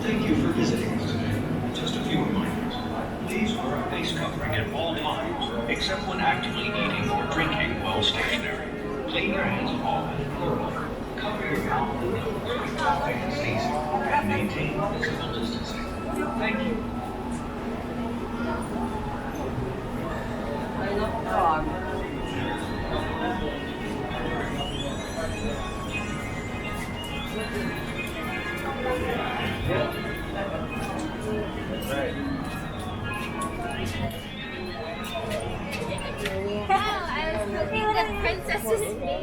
Thank you for visiting us today. Just a few reminders. Please wear a face covering at all times, except when actively eating or drinking while stationary. Clean your hands often and thoroughly. Cover your mouth and nose with topic and sneezing, and maintain physical distancing. Thank you. Wow, I was hoping the princess was me.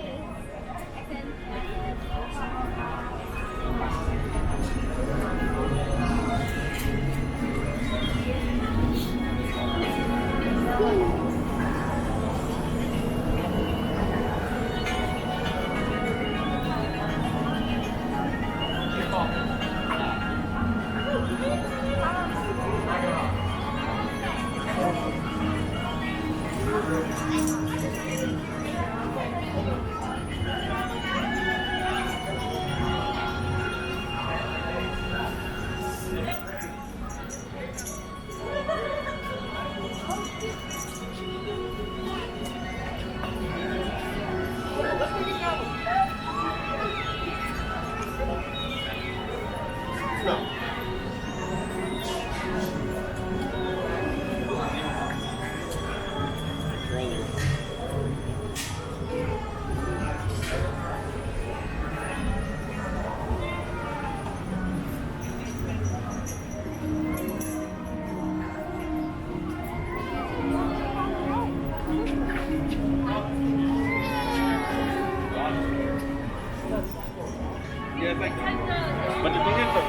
But the thing is, the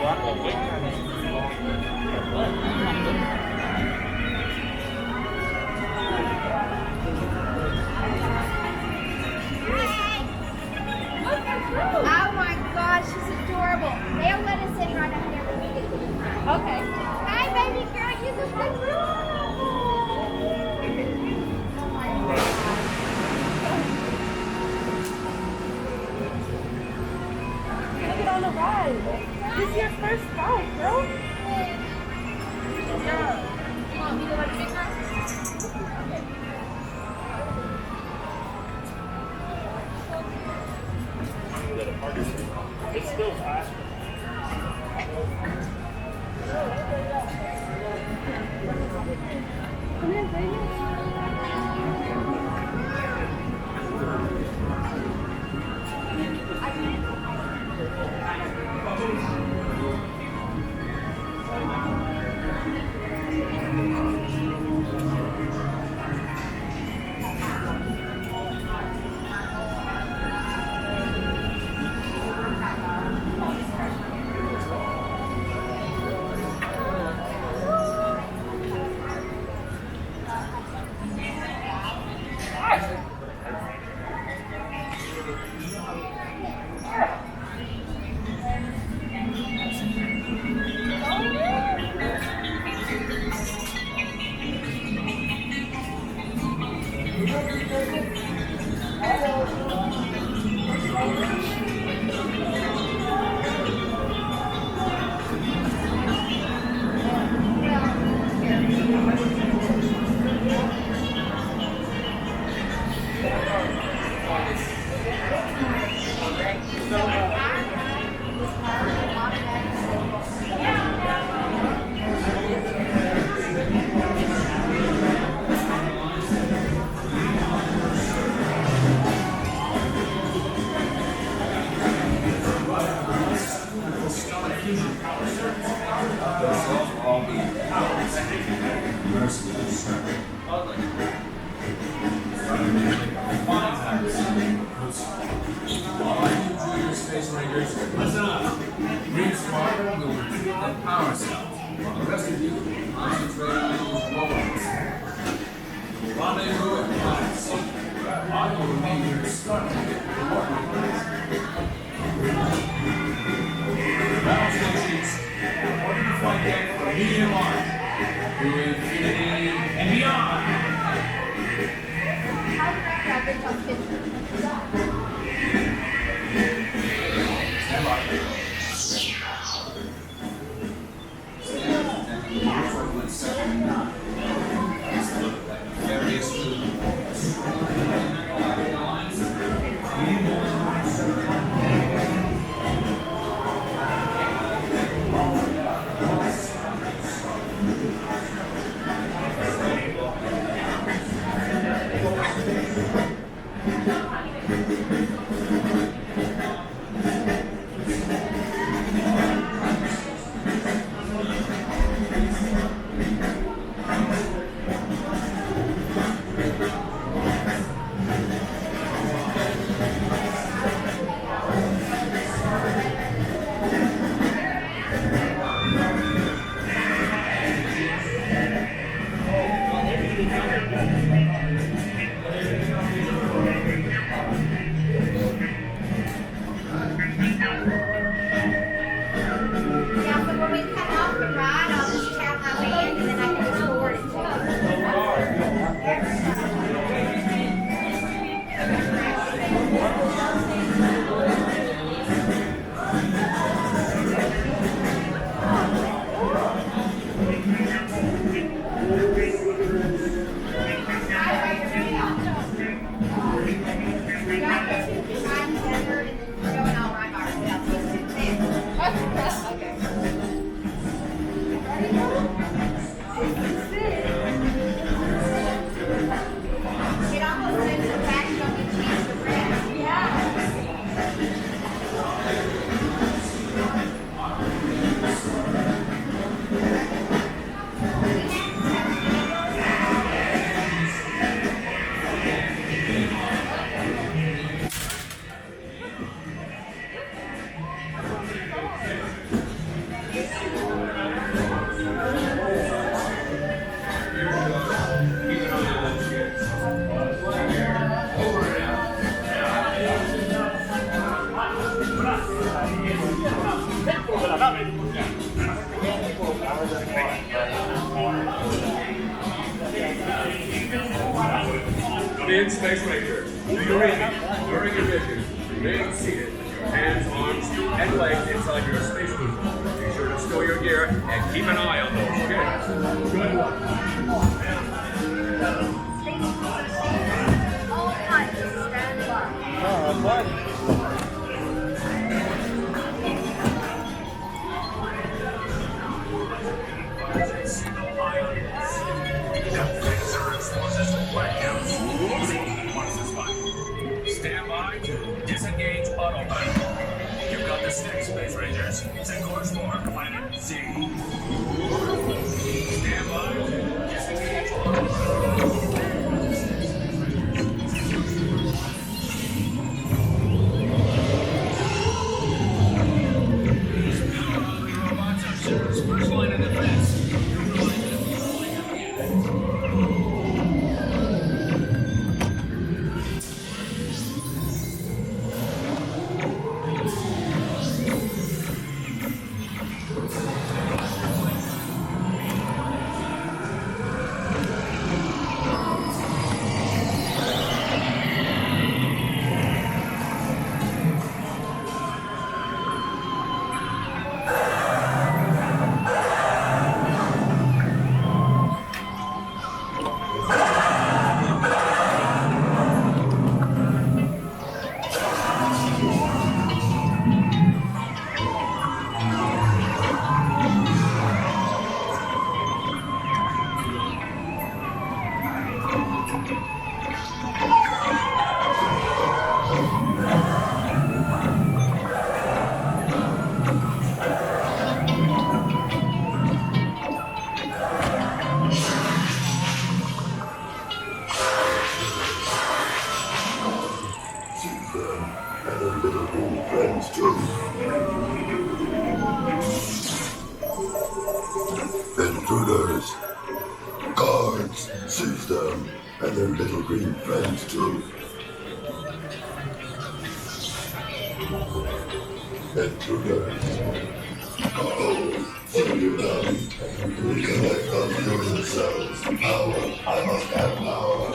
wait time is long. Oh my gosh, she's adorable. They'll let us in right out there when we get to the front. Okay. Hi, baby girl, you look adorable. Look at all the rides. This is your first ride, girl. Yeah. You want me to like big one? It's still fast. Come here, baby. Space Rangers, listen up. Green Spark will retrieve the power cell, while the rest of you concentrate on those robots. Rendezvous at once. I will remain here to start to get the battle stations, reporting to flight deck for medium arc, to infinity and beyond. In Space Ranger, do your reading during your mission. Remain seated with your hands, arms, and legs inside your space booth. Be sure to stow your gear and keep an eye on those, okay? Good luck. Oh, what? Stand by to disengage autopilot. You've got the stick, Space Rangers. Set course for planet Z. Stand by to disengage autopilot. First line of defense. other little green friends too. Intruders. Oh, what have you done? Recollect on yourselves. Power. I must have power.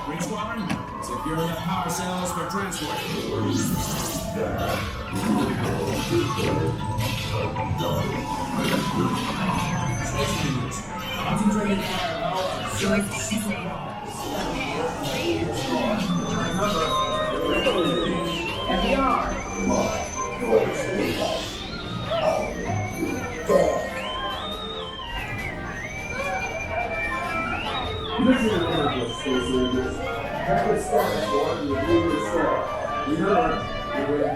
Green Squadron, secure the power cells for transport. Space Invaders, concentrated firepower. Listen to the Space Invaders. Have a start for the blue star. We heard the way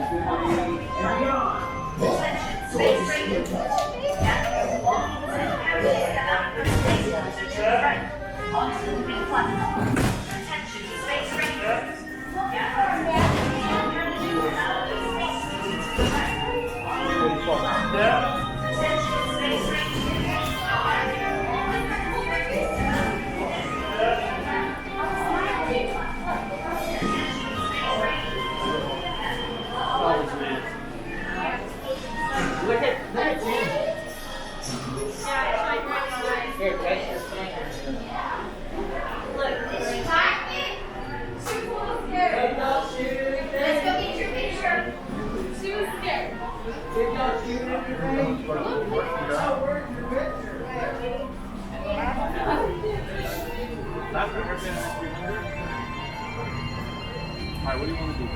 and beyond. Alright, what do you want to do?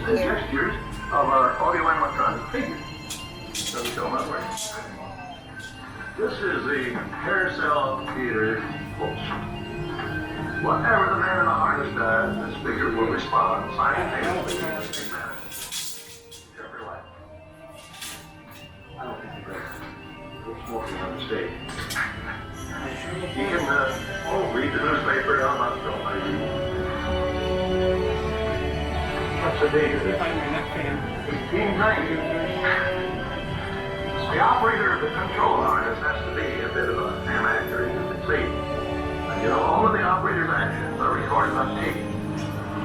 Gestures of our audio animatronic figure. So we show them right. This is the Carousel Theater pulse. Whatever the man in the harness does, this figure will respond simultaneously in the same manner. Every life. I don't think you're ready. We're smoking on the stage. You can read the newspaper on my film. What's the date of this? 1890. The operator of the control harness has to be a bit of an amateur to succeed. And you know, all of the operator's actions are recorded on tape.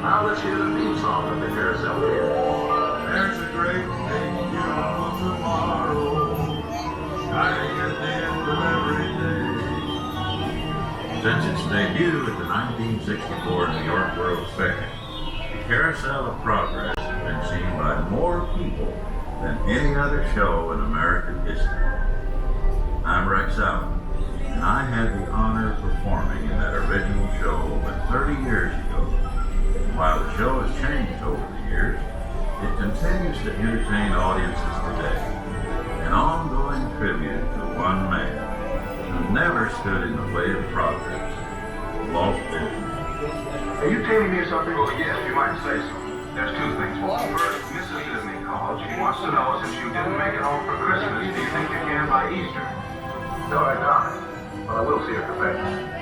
Now let's hear the theme song of the Carousel Theater. There's a great big beautiful tomorrow. Shining Since its debut at the 1964 New York World's Fair, the Carousel of Progress has been seen by more people than any other show in American history. I'm Rex Allen, and I had the honor of performing in that original show over 30 years ago. While the show has changed over the years, it continues to entertain audiences today, an ongoing tribute to one man who never stood in the way of progress, Walt Disney. Are you telling me something? Well, yes, you might say so. There's two things. First, Mrs. Disney called. She wants to know, since you didn't make it home for Christmas, do you think you can by Easter? No, I doubt it. But I will see her today.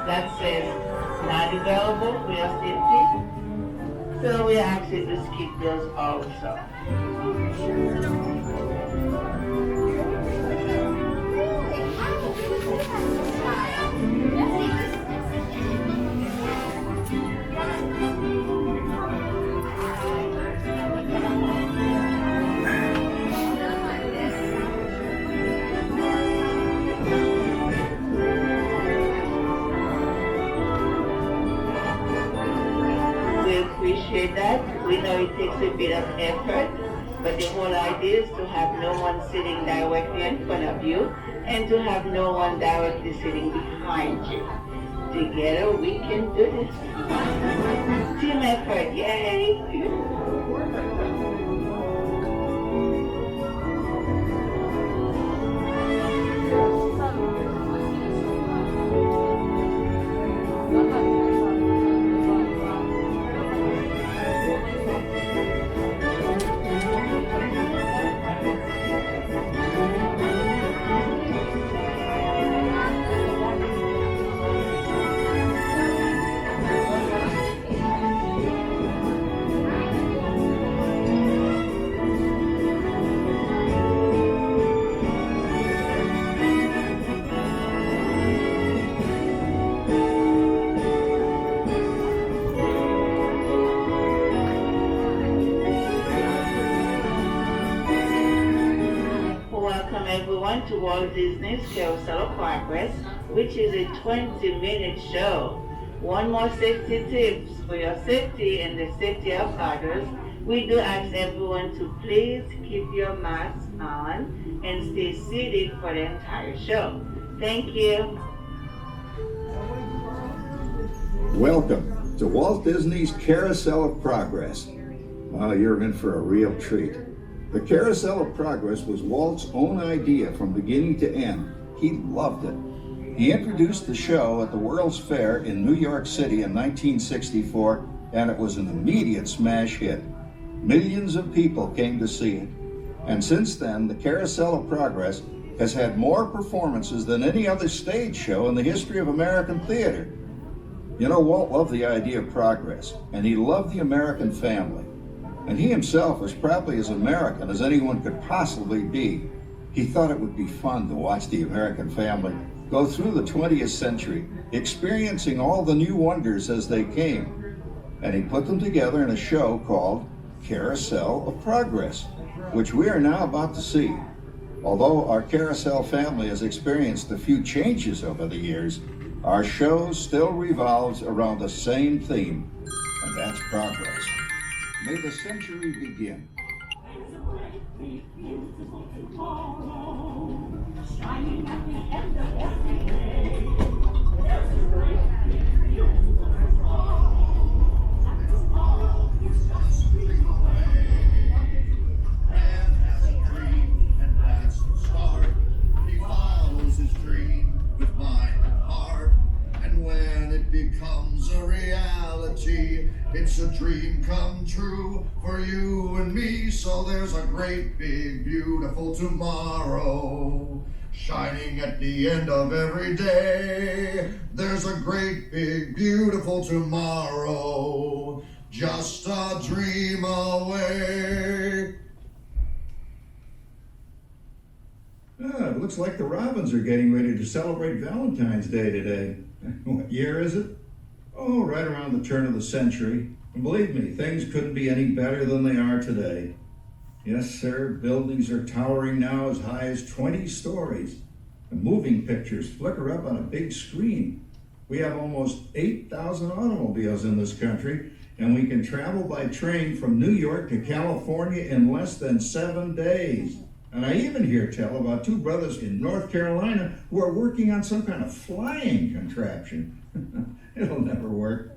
That says not available, we are sitting. So we ask you to skip those also. Appreciate that. We know it takes a bit of effort, but the whole idea is to have no one sitting directly in front of you and to have no one directly sitting behind you. Together we can do this. Team effort, yay! To Walt Disney's Carousel of Progress, which is a 20-minute show. One more safety tips for your safety and the safety of others. We do ask everyone to please keep your masks on and stay seated for the entire show. Thank you. Welcome to Walt Disney's Carousel of Progress. Well, you're in for a real treat. The Carousel of Progress was Walt's own idea from beginning to end. He loved it. He introduced the show at the World's Fair in New York City in 1964, and it was an immediate smash hit. Millions of people came to see it. And since then, the Carousel of Progress has had more performances than any other stage show in the history of American theater. You know, Walt loved the idea of progress, and he loved the American family. And he himself was probably as American as anyone could possibly be. He thought it would be fun to watch the American family go through the 20th century, experiencing all the new wonders as they came. And he put them together in a show called Carousel of Progress, which we are now about to see. Although our Carousel family has experienced a few changes over the years, our show still revolves around the same theme, and that's progress. May the century begin. Shining at the end of every day. And has a dream, and that's the start. for you and me. So there's a great big beautiful tomorrow shining at the end of every day. There's a great big beautiful tomorrow, just a dream away. It looks like the Robins are getting ready to celebrate Valentine's Day today. What year is it? Oh, right around the turn of the century. And believe me, things couldn't be any better than they are today. Yes, sir, buildings are towering now as high as 20 stories. And moving pictures flicker up on a big screen. We have almost 8,000 automobiles in this country, and we can travel by train from New York to California in less than 7 days. And I even hear tell about 2 brothers in North Carolina who are working on some kind of flying contraption. It'll never work.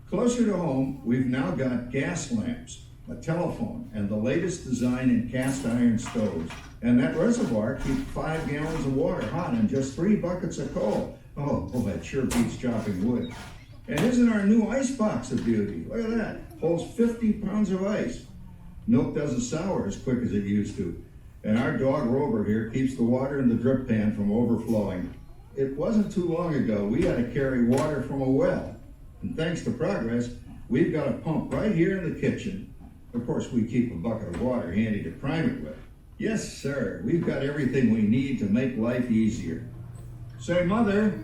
Closer to home, we've now got gas lamps, a telephone, and the latest design in cast iron stoves. And that reservoir keeps 5 gallons of water hot and just 3 buckets of coal. Oh, that sure beats chopping wood. And isn't our new ice box a beauty? Look at that. Holds 50 pounds of ice. Milk doesn't sour as quick as it used to. And our dog Rover here keeps the water in the drip pan from overflowing. It wasn't too long ago we had to carry water from a well. And thanks to progress, we've got a pump right here in the kitchen. Of course, we keep a bucket of water handy to prime it with. Yes, sir, we've got everything we need to make life easier. Say, Mother,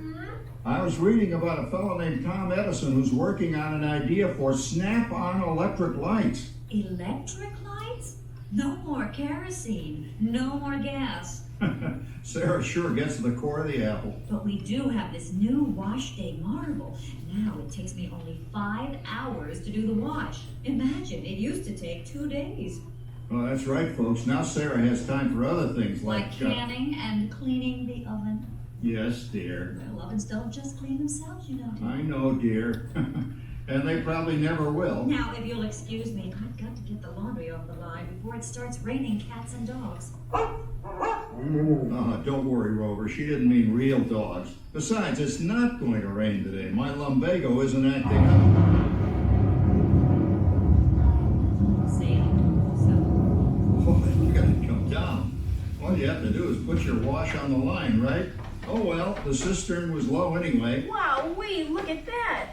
I was reading about a fellow named Tom Edison who's working on an idea for snap-on electric lights. Electric lights? No more kerosene, no more gas. Sarah sure gets to the core of the apple. But we do have this new wash day marvel. Now it takes me only 5 hours to do the wash. Imagine, it used to take 2 days. Well, that's right, folks. Now Sarah has time for other things Like canning and cleaning the oven. Yes, dear. Well, ovens don't just clean themselves, you know. I know, dear. And they probably never will. Now, if you'll excuse me, I've got to get the laundry off the line before it starts raining cats and dogs. Don't worry, Rover. She didn't mean real dogs. Besides, it's not going to rain today. My lumbago isn't acting up. You gotta come down. All you have to do is put your wash on the line, right? Oh well, the cistern was low anyway. Wow-wee, look at that.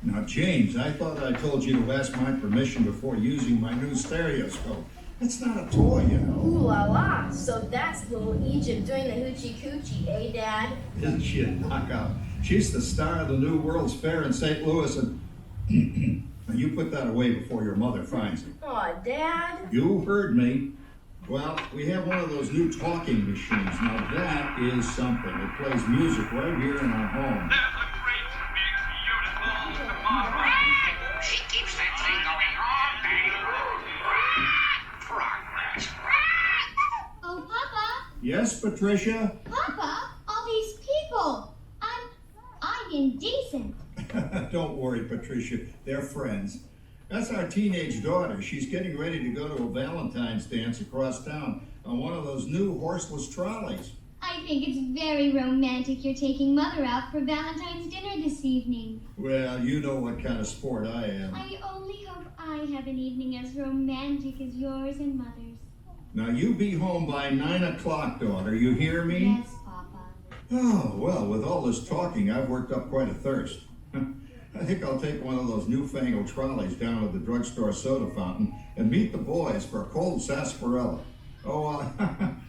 Now, James, I thought I told you to ask my permission before using my new stereoscope. It's not a toy, you know. Ooh la la. So that's little Egypt doing the hoochie coochie, eh, Dad? Isn't she a knockout? She's the star of the new World's Fair in St. Louis, and you put that away before your mother finds it. Aw, Dad. You heard me. Well, we have one of those new talking machines. Now that is something. It plays music right here in our home. She keeps that thing going all day long. Progress. Oh, Papa. Yes, Patricia? Papa, all these people. I'm indecent. Don't worry, Patricia. They're friends. That's our teenage daughter. She's getting ready to go to a Valentine's dance across town on one of those new horseless trolleys. I think it's very romantic you're taking Mother out for Valentine's dinner this evening. Well, you know what kind of sport I am. I only hope I have an evening as romantic as yours and Mother's. Now, you be home by 9 o'clock, daughter. You hear me? Yes, Papa. Oh, well, with all this talking, I've worked up quite a thirst. I think I'll take one of those newfangled trolleys down to the drugstore soda fountain and meet the boys for a cold sarsaparilla. Oh,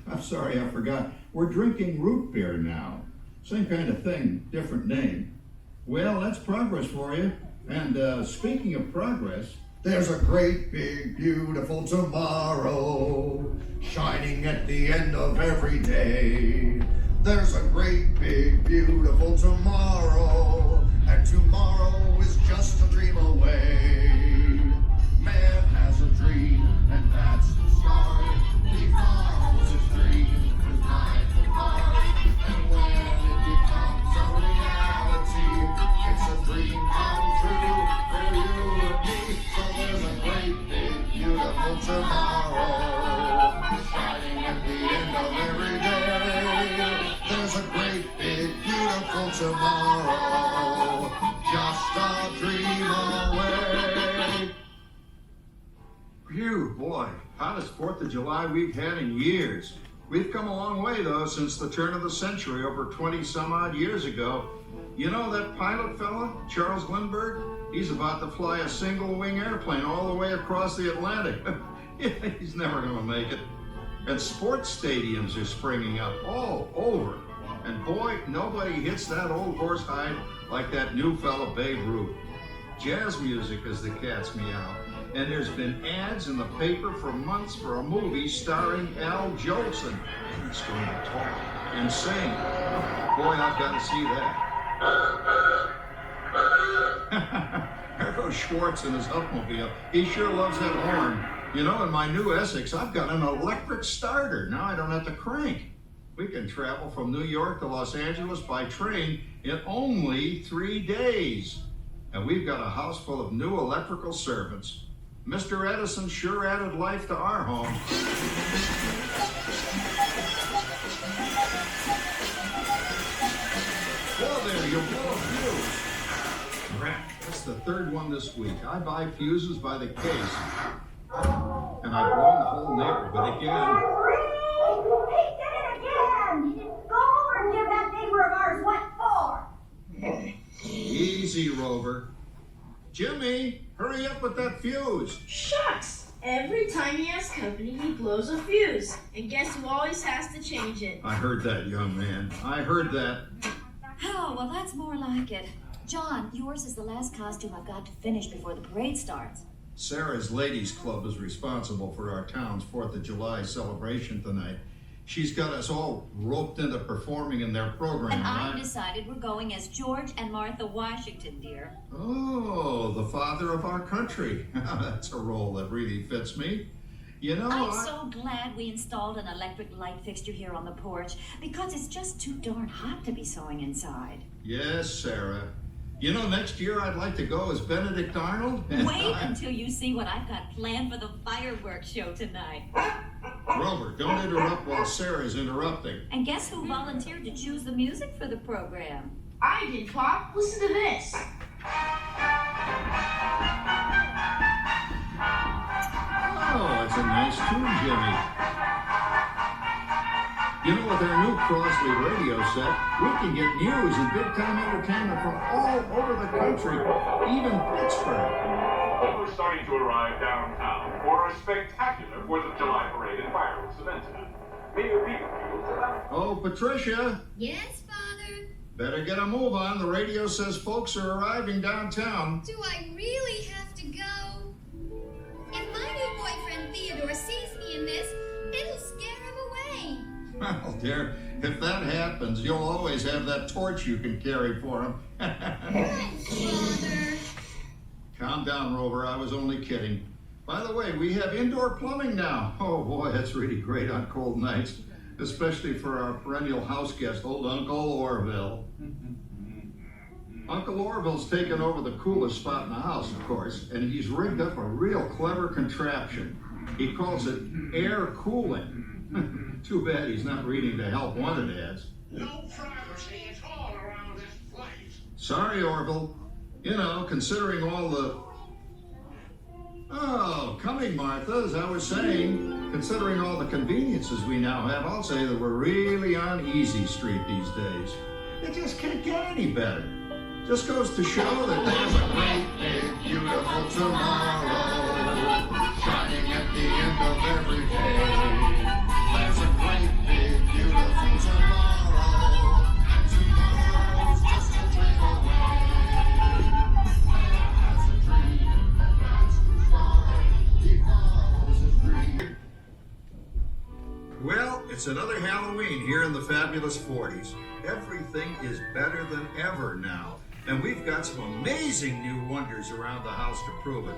I'm sorry, I forgot. We're drinking root beer now. Same kind of thing, different name. Well, that's progress for you. And speaking of progress, there's a great big beautiful tomorrow shining at the end of every day. There's a great big beautiful tomorrow, and tomorrow is just a dream away. Man has a dream, and that's the start. He follows his dream with mind and heart, and when it becomes a reality, it's a dream come true for you and me. So there's a great big beautiful tomorrow shining at the end of every day. There's a great big beautiful tomorrow, just a dream away. hottest 4th of July we've had in years. We've come a long way, though, since the turn of the century, over 20 some odd years ago. You know that pilot fella, Charles Lindbergh? He's about to fly a single-wing airplane all the way across the Atlantic. He's never gonna make it. And sports stadiums are springing up all over. And boy, nobody hits that old horse hide like that new fella Babe Ruth. Jazz music is the cat's meow. And there's been ads in the paper for months for a movie starring Al Jolson. He's going to talk and sing. Boy, I've got to see that. There goes Schwartz in his Huffmobile. He sure loves that horn. You know, in my new Essex, I've got an electric starter. Now I don't have to crank. We can travel from New York to Los Angeles by train in only 3 days. And we've got a house full of new electrical servants. Mr. Edison sure added life to our home. Well there, you blow a fuse. Crap, that's the 3rd one this week. I buy fuses by the case. And I've blown the whole neighborhood again. He did it again! Go over and give that neighbor of ours what for. Easy, Rover. Jimmy, hurry up with that fuse. Shucks! Every time he has company, he blows a fuse. And guess who always has to change it? I heard that, young man. I heard that. Oh, well, that's more like it. John, yours is the last costume I've got to finish before the parade starts. Sarah's Ladies Club is responsible for our town's 4th of July celebration tonight. She's got us all roped into performing in their program. And I've decided we're going as George and Martha Washington, dear. Oh, the father of our country. That's a role that really fits me. You know, I'm so glad we installed an electric light fixture here on the porch because it's just too darn hot to be sewing inside. Yes, Sarah. You know, next year I'd like to go as Benedict Arnold. Wait until you see what I've got planned for the fireworks show tonight. Rover, don't interrupt while Sarah's interrupting. And guess who volunteered to choose the music for the program? I did, Pop. Listen to this. Oh, it's a nice tune, Jimmy. You know, with our new Crosley radio set, we can get news and big-time entertainment from all over the country, even Pittsburgh. We're starting to arrive downtown for a spectacular 4th of July parade and fireworks event tonight. Mayor Beaverfield. Oh, Patricia. Yes, Father? Better get a move on. The radio says folks are arriving downtown. Do I really have to go? If my new boyfriend Theodore sees me in this, it'll scare him away. Well, dear, if that happens, you'll always have that torch you can carry for him. Thanks, Father. Calm down, Rover. I was only kidding. By the way, we have indoor plumbing now. Oh, boy, that's really great on cold nights, especially for our perennial house guest, old Uncle Orville. Uncle Orville's taken over the coolest spot in the house, of course, and he's rigged up a real clever contraption. He calls it air cooling. Too bad he's not reading the help wanted ads. No privacy at all around this place. Sorry, Orville. You know, considering all the... Oh, coming, Martha, as I was saying, considering all the conveniences we now have, I'll say that we're really on easy street these days. It just can't get any better. Just goes to show that there's a great, big, beautiful tomorrow shining at the end of every day. There's a great, big, beautiful tomorrow, and tomorrow's just a dream away. There's a dream that's too far, he follows his dream. Well, it's another Halloween here in the fabulous 40s. Everything is better than ever now. And we've got some amazing new wonders around the house to prove it.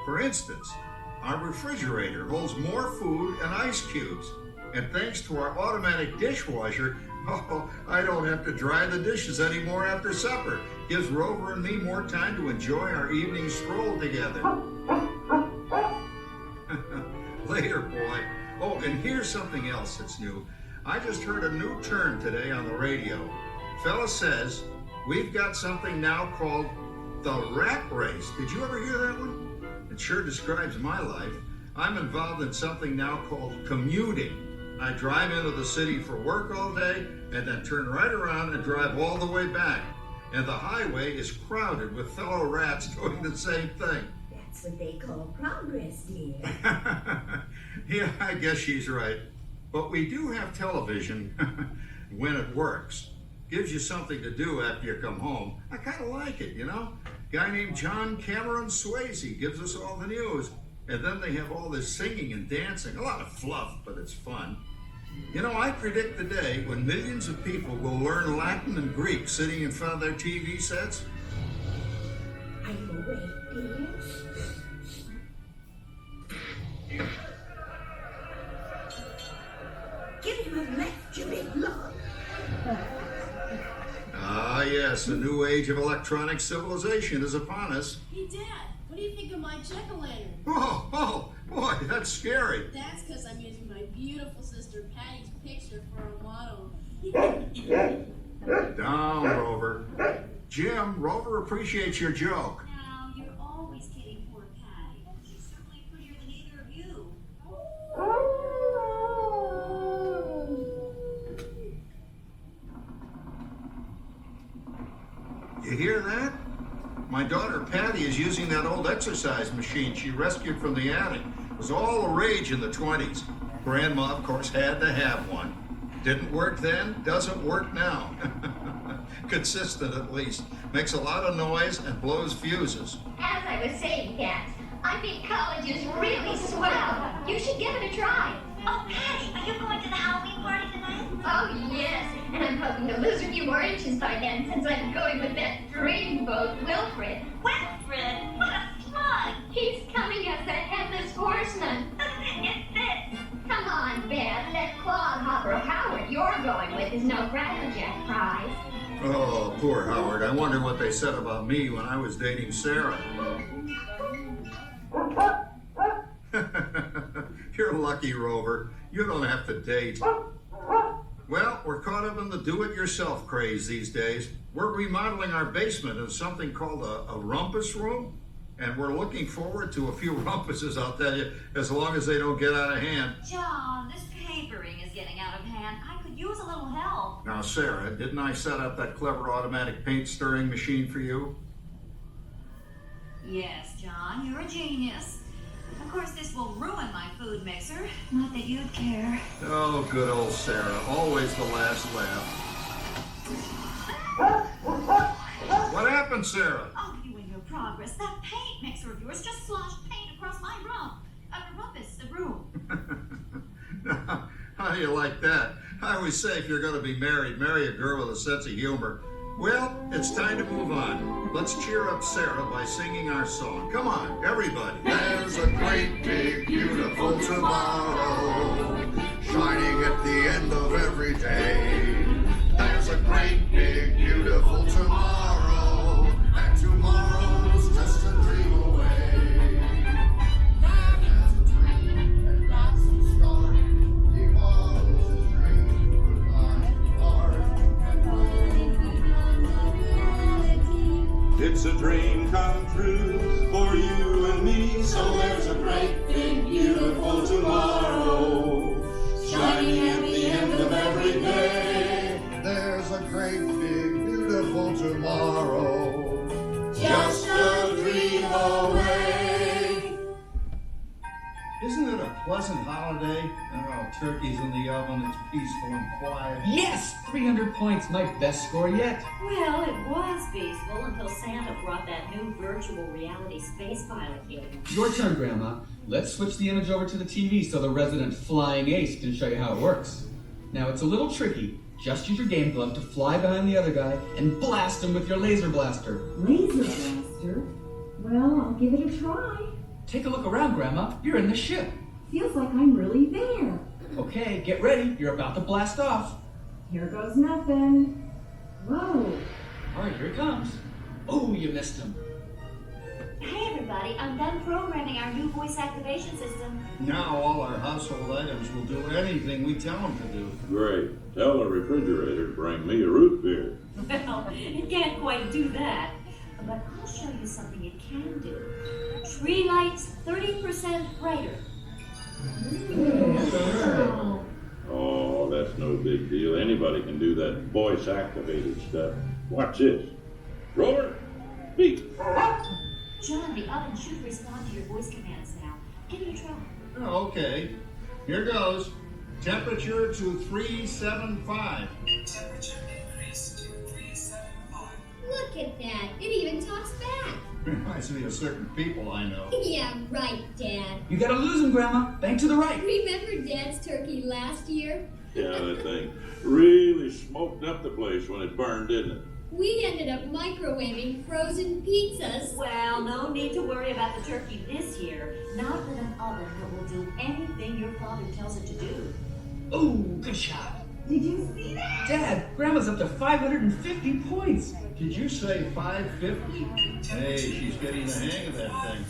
For instance, our refrigerator holds more food and ice cubes. And thanks to our automatic dishwasher, oh, I don't have to dry the dishes anymore after supper. Gives Rover and me more time to enjoy our evening stroll together. Later, boy. Oh, and here's something else that's new. I just heard a new term today on the radio. Fella says, we've got something now called the rat race. Did you ever hear that one? It sure describes my life. I'm involved in something now called commuting. I drive into the city for work all day and then turn right around and drive all the way back. And the highway is crowded with fellow rats doing the same thing. That's what they call progress, dear. Yeah, I guess she's right. But we do have television when it works. Gives you something to do after you come home. I kind of like it, you know? Guy named John Cameron Swayze gives us all the news. And then they have all this singing and dancing. A lot of fluff, but it's fun. You know, I predict the day when millions of people will learn Latin and Greek sitting in front of their TV sets. Are you awake, dear? Give you a left, you big love. Ah, yes, a new age of electronic civilization is upon us. Hey, Dad, what do you think of my jack-o'-lantern? Oh, boy, that's scary. That's because I'm using my beautiful sister Patty's picture for a model. Down, Rover. Jim, Rover appreciates your joke. Now, you're always kidding poor Patty. She's certainly prettier than either of you. You hear that? My daughter Patty is using that old exercise machine she rescued from the attic. It was all the rage in the 20s. Grandma, of course, had to have one. Didn't work then, doesn't work now. Consistent, at least. Makes a lot of noise and blows fuses. As I was saying, Dad, I think college is really swell. You should give it a try. Oh, Patty, are you going to the Halloween party tonight? Oh, yes. And I'm hoping to lose a few more inches by then since I'm going with that dreamboat, Wilfred. Wilfred? What a slug! He's coming as the headless horseman. It fits. Come on, Beth. That clodhopper Howard you're going with is no Crackerjack prize. Oh, poor Howard. I wonder what they said about me when I was dating Sarah. You're lucky, Rover. You don't have to date. Well, we're caught up in the do-it-yourself craze these days. We're remodeling our basement in something called a rumpus room. And we're looking forward to a few rumpuses, I'll tell you, as long as they don't get out of hand. John, this papering is getting out of hand. I could use a little help. Now, Sarah, didn't I set up that clever automatic paint stirring machine for you? Yes, John, you're a genius. Of course, this will ruin my food mixer. Not that you'd care. Oh, good old Sarah. Always the last laugh. What happened, Sarah? Oh, you and your progress. That paint mixer of yours just sloshed paint across my rumpus, the room. How do you like that? I always say if you're going to be married, marry a girl with a sense of humor. Well, it's time to move on. Let's cheer up Sarah by singing our song. Come on, everybody. There's a great big beautiful tomorrow shining at the end of every day. There's a great big beautiful tomorrow, and tomorrow's just a dream away. Man has a dream, and that's the start. He follows his dream with mind and heart, and It's a dream come true for you and me. So there's a great big beautiful tomorrow shining at the end of every day. there's a great big beautiful tomorrow, Just a dream away. Isn't it a pleasant holiday? Oh, turkey's in the oven, it's peaceful and quiet. Yes! 300 points, my best score yet. Well, it was peaceful until Santa brought that new virtual reality space pilot in. Your turn, Grandma. Let's switch the image over to the TV so the resident flying ace can show you how it works. Now, it's a little tricky. Just use your game glove to fly behind the other guy and blast him with your laser blaster. Laser blaster? Well, I'll give it a try. Take a look around, Grandma. You're in the ship. Feels like I'm really there. Okay, get ready. You're about to blast off. Here goes nothing. Whoa. All right, here it comes. Oh, you missed him. Hey, everybody. I'm done programming our new voice activation system. Now all our household items will do anything we tell them to do. Great. Tell the refrigerator to bring me a root beer. Well, it can't quite do that. But I'll show you something it can do. Tree lights 30% brighter. Oh, that's no big deal. Anybody can do that voice-activated stuff. Watch this. Roller, beat. John, the oven should respond to your voice commands now. Give it a try. Oh, okay. Here goes. Temperature to 375. Temperature increased to 375. Look at that. It even talks back. Reminds me of certain people I know. Yeah, right, Dad. You gotta lose him, Grandma. Bank to the right. Remember Dad's turkey last year? Yeah, that thing really smoked up the place when it burned, didn't it? We ended up microwaving frozen pizzas. Well, no need to worry about the turkey this year. Not with an oven that will do anything your father tells it to do. Ooh, good shot. Did you see that? Dad, Grandma's up to 550 points. Did you say 550? Hey, she's getting the hang of that thing.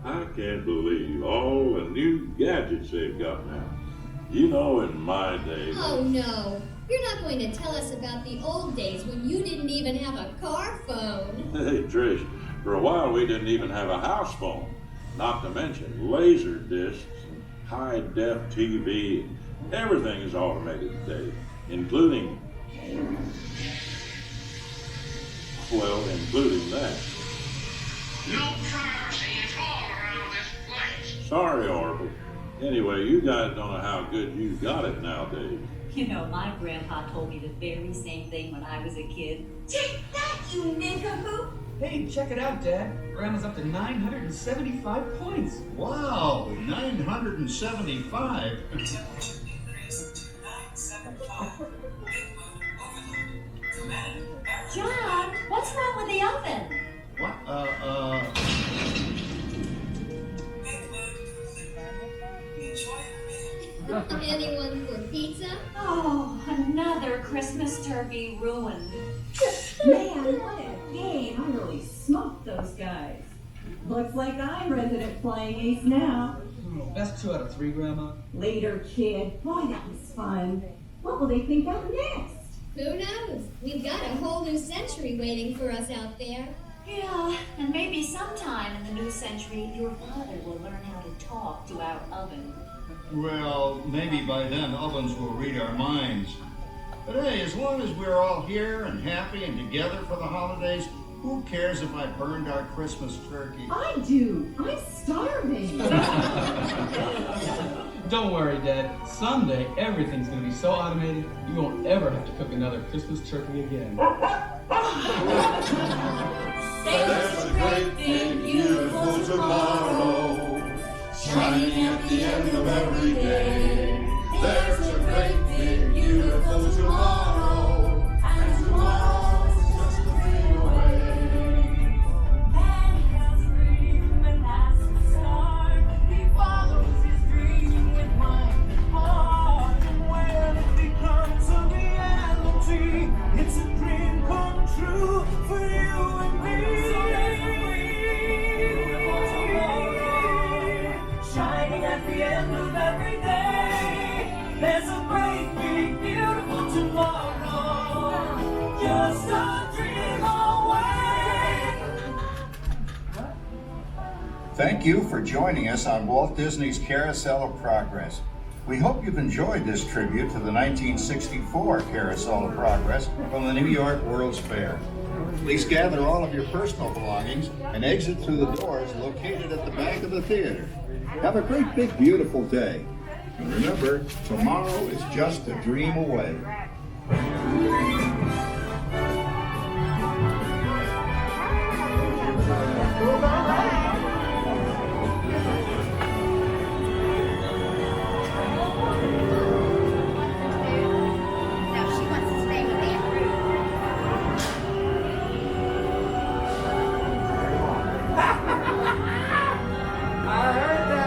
I can't believe all the new gadgets they've got now. You know, in my day... Oh, no. You're not going to tell us about the old days when you didn't even have a car phone. Hey, Trish, for a while we didn't even have a house phone. Not to mention laser discs and high-def TV. Everything is automated today, including that. No privacy at all around this place. Sorry, Orville. Anyway, you guys don't know how good you got it nowadays. You know, my grandpa told me the very same thing when I was a kid. Take that, you nincompoop! Hey, check it out, Dad. Grandma's up to 975 points. Wow, 975? Temperature increased to 975. Big mood overload. Command action. John, what's wrong with the oven? What? Big mood complete. Enjoy your meal. Anyone for pizza? Oh, another Christmas turkey ruined. Man, what a game. I really smoked those guys. Looks like I'm resident flying ace now. Best 2 out of 3, Grandma. Later, kid. Boy, that was fun. What will they think of next? Who knows? We've got a whole new century waiting for us out there. Yeah, and maybe sometime in the new century, your father will learn how to talk to our oven. Well, maybe by then ovens will read our minds. But hey, as long as we're all here and happy and together for the holidays, who cares if I burned our Christmas turkey? I do. I'm starving. Don't worry, Dad. Someday, everything's gonna be so automated, you won't ever have to cook another Christmas turkey again. There's a great big beautiful tomorrow, shining at the end of every day. There's a great big beautiful tomorrow, and tomorrow's just a dream away. Man has a dream and that's the start. He follows his dream with mind and heart. And when it becomes a reality, it's a dream come true for you and me. So there's a great beautiful tomorrow, shining at the end of every day. There's a great big beautiful tomorrow, just a dream away. Thank you for joining us on Walt Disney's Carousel of Progress. We hope you've enjoyed this tribute to the 1964 Carousel of Progress from the New York World's Fair. Please gather all of your personal belongings and exit through the doors located at the back of the theater. Have a great big beautiful day. And remember, tomorrow is just a dream away. No, she wants to stay with Aunt Ruth. I heard that.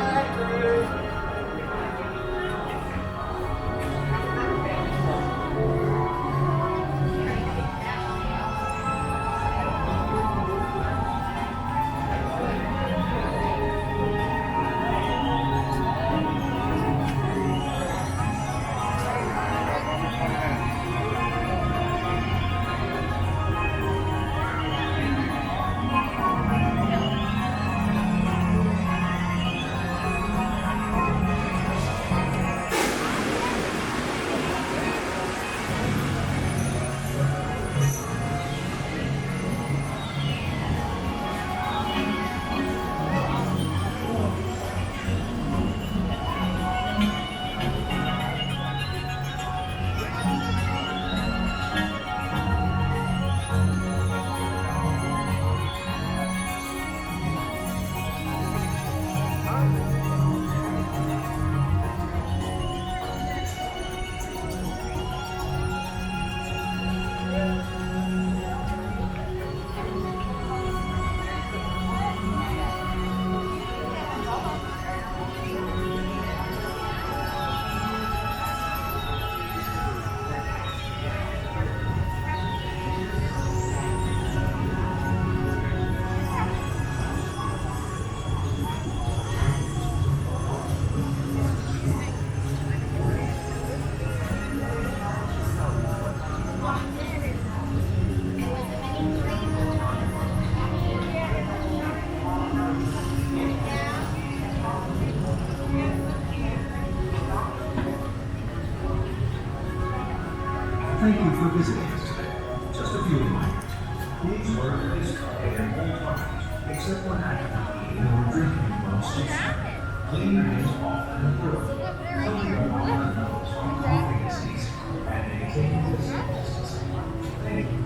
Thank you for visiting us today. Just a few reminders. Please wear a face covering at all times, except when actively eating or drinking while stationary. Clean your hands often and thoroughly. Covering your mouth and nose when coughing is easy, and maintaining physical distancing. Thank you.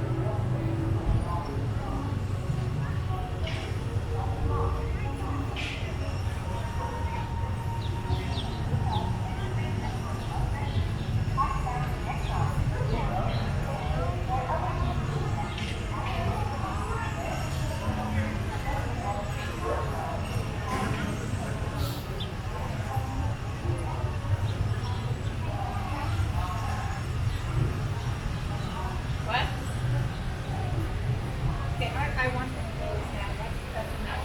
What? Okay, I want those now. That's enough.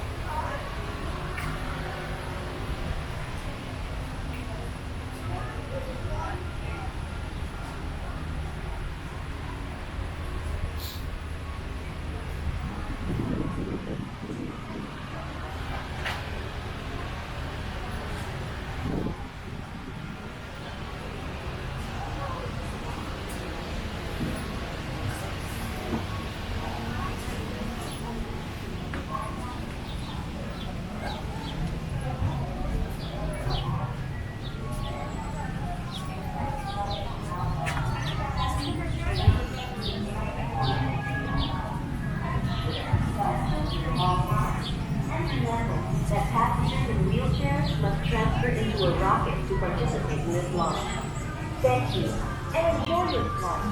That passengers in wheelchairs must transfer into a rocket to participate in this launch. Thank you, and enjoy your flight.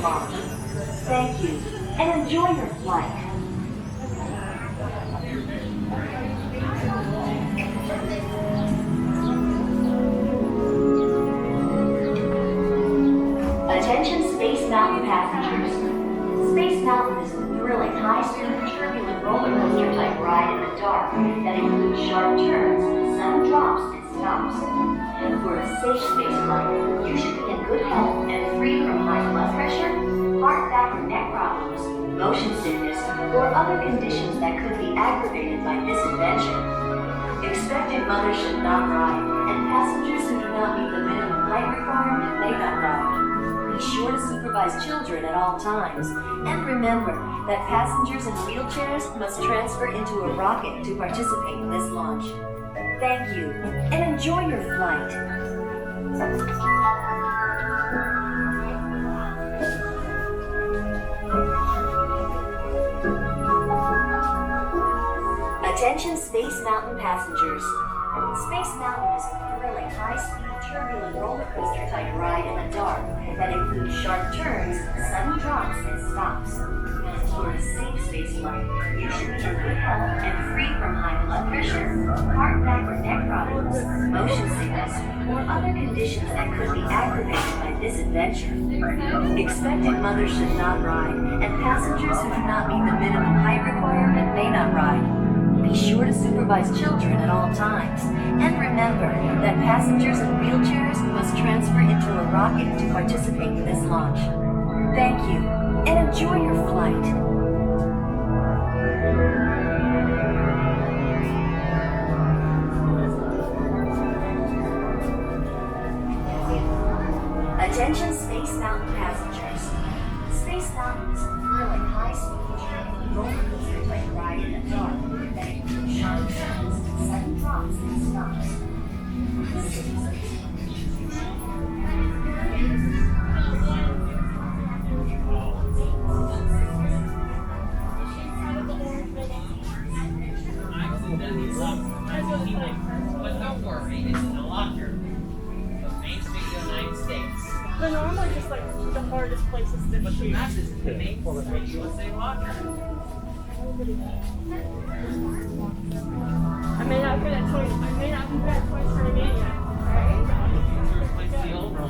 launch. Thank you, and enjoy your flight. Attention Space Mountain passengers. Space Mountain is a thrilling, high-speed, turbulent roller coaster type ride in the dark that includes sharp turns, sudden drops, and stops. For a safe space flight, you should be in good health and free from high blood pressure, heart, back, or neck problems, motion sickness, or other conditions that could be aggravated by this adventure. Expectant mothers should not ride, and passengers who do not meet the minimum height requirement may not ride. Be sure to supervise children at all times, and remember that passengers in wheelchairs must transfer into a rocket to participate in this launch. Thank you, and enjoy your flight. Attention Space Mountain passengers. Space Mountain is a thrilling, high-speed, turbulent roller coaster type ride in the dark that includes sharp turns, sudden drops, and stops. For a safe space flight, you should be in good health and free from high blood pressure, heart, back, or neck problems, motion sickness, or other conditions that could be aggravated by this adventure. Expectant mothers should not ride, and passengers who do not meet the minimum height requirement may not ride. Be sure to supervise children at all times, and remember that passengers in wheelchairs must transfer into a rocket to participate in this launch. Thank you, and enjoy your flight. Attention Space Mountain passengers. Space Mountain is a thrilling, high-speed, roller coaster type ride in the dark that includes sharp turns, sudden drops, and stops. But don't worry, it's in the locker. The main state of the United States. They're normally just like the hardest places to But the shoot. map is in the main state USA locker. I may not be that choice. I may not be that choice for me yet. Like the old one.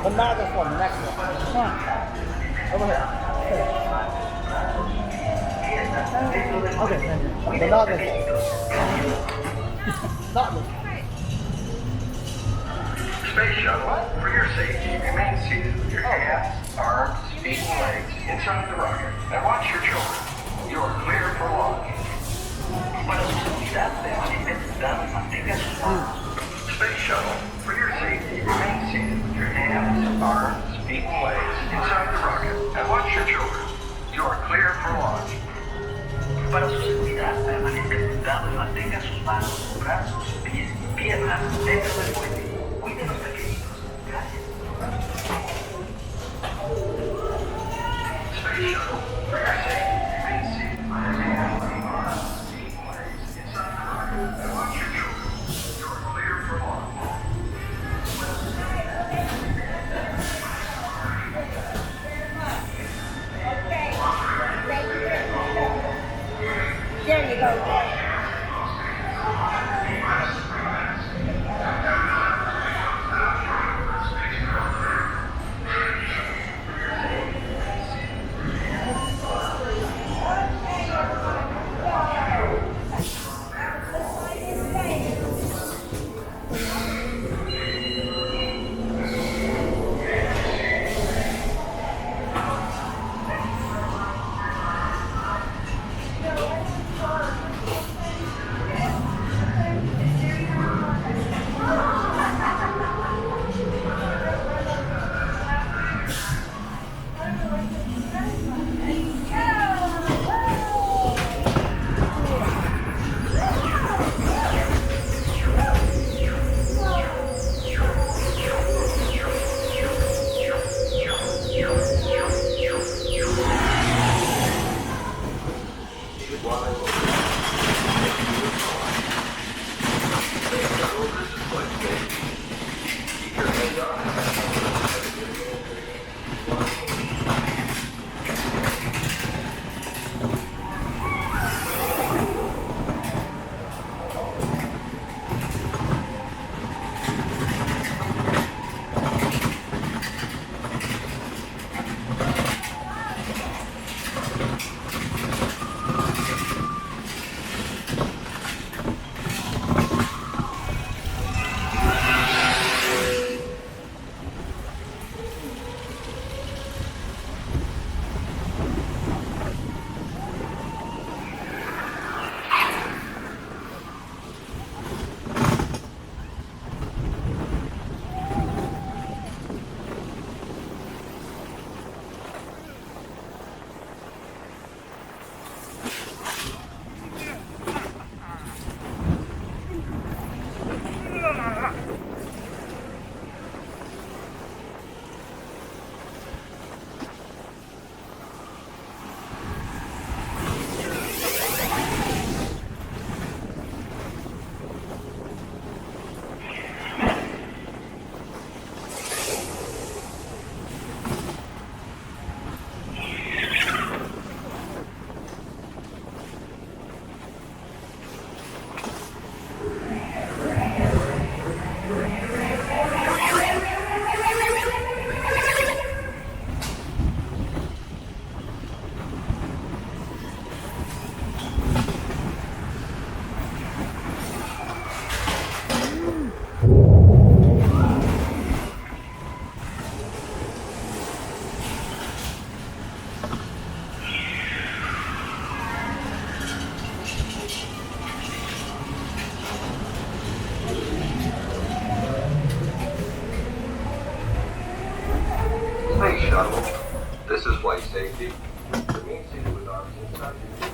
But not this one, the next one. Come on. Over here. Okay, thank you. But not this one. Not this one. Space shuttle, for your safety, remain seated with your hands, arms, feet, and legs inside the rocket. And watch your children. You are clear for launch. Space shuttle, for your safety, remain seated with your hands, arms, feet, and legs inside the rocket. And watch your children. You are clear for launch. Para su seguridad, permanezca sentado y mantenga sus manos, brazos, pies y piernas dentro del puente. Cuide a los pequeñitos. Gracias. Space shuttle, for your safety, remain seated with your hands, arms, feet, and legs inside the rocket. And watch your children. You are clear for launch. There you go. Space shuttle. This is flight safety. Remain seated with arms inside your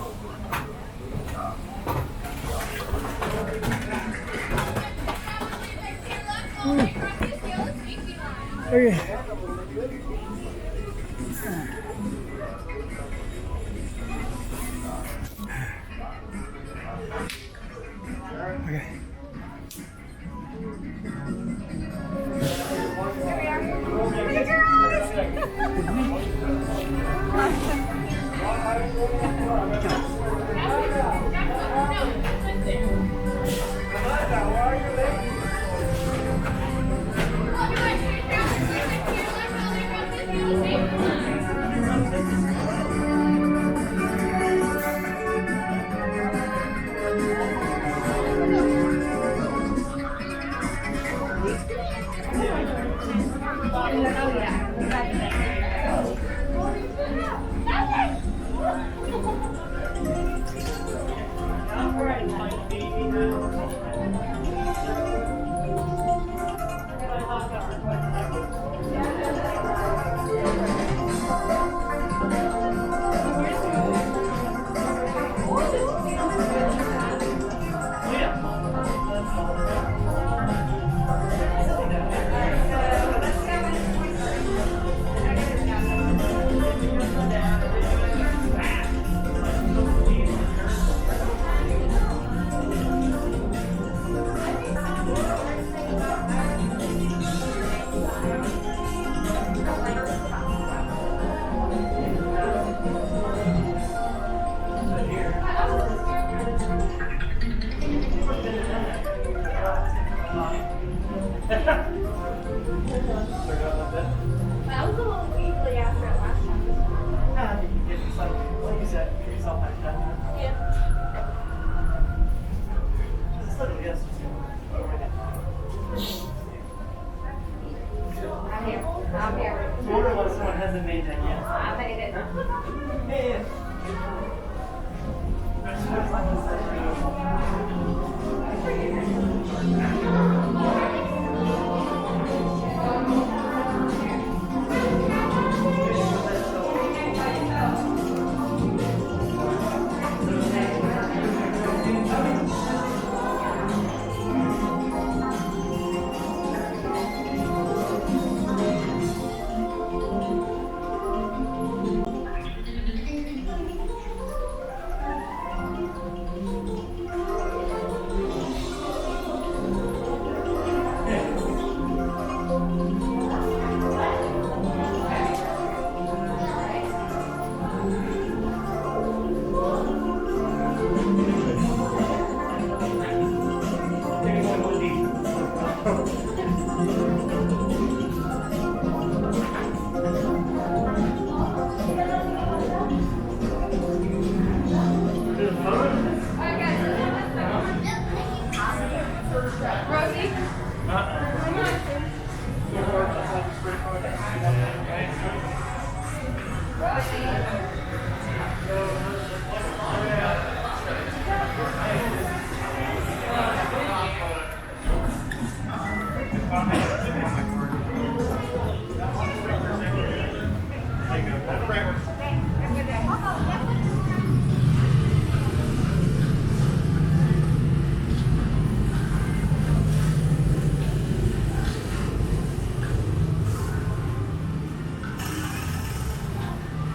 Rosie?